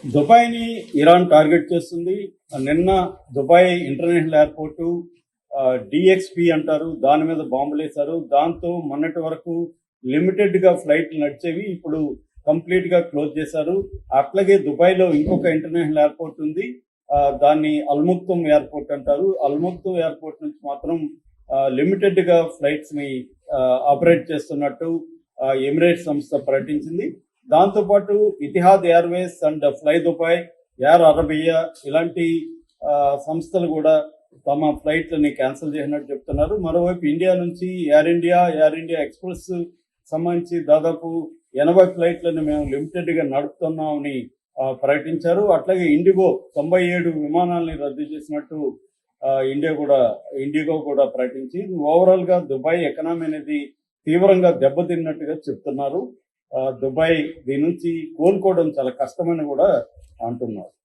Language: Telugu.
దుబాయ్ని ఇరాన్ టార్గెట్ చేస్తుంది. నిన్న దుబాయ్ ఇంటర్నేషనల్ ఎయిర్పోర్టు డిఎక్స్పి అంటారు, దాని మీద బాంబులు వేశారు. దాంతో మొన్నటి వరకు లిమిటెడ్గా ఫ్లైట్లు నడిచేవి, ఇప్పుడు కంప్లీట్గా క్లోజ్ చేశారు. అట్లాగే దుబాయ్లో ఇంకొక ఇంటర్నేషనల్ ఎయిర్పోర్ట్ ఉంది, దాన్ని అల్ముక్తం ఎయిర్పోర్ట్ అంటారు. అల్ముక్తం ఎయిర్పోర్ట్ నుంచి మాత్రం లిమిటెడ్గా ఫ్లైట్స్ని ఆపరేట్ చేస్తున్నట్టు ఎమిరేట్స్ సంస్థ ప్రకటించింది. దాంతోపాటు Etihad Airways and Fly Dubai, Air Arabia ఇలాంటి సంస్థలు కూడా తమ ఫ్లైట్లని క్యాన్సిల్ చేసినట్టు చెప్తున్నారు. మరోవైపు ఇండియా నుంచి ఎయిర్ ఇండియా ఎక్స్ప్రెస్ సంబంధించి దాదాపు 80 ఫ్లైట్లను మేము లిమిటెడ్గా నడుపుతున్నామని ప్రకటించారు. అట్లాగే ఇండిగో 97 విమానాలని రద్దు చేసినట్టు ఇండిగో కూడా ప్రకటించి, ఓవరాల్గా దుబాయ్ ఎకనామీ అనేది తీవ్రంగా దెబ్బతిన్నట్టుగా చెప్తున్నారు. దుబాయ్ దీని నుంచి కోలుకోవడం చాలా కష్టమని కూడా అంటున్నారు.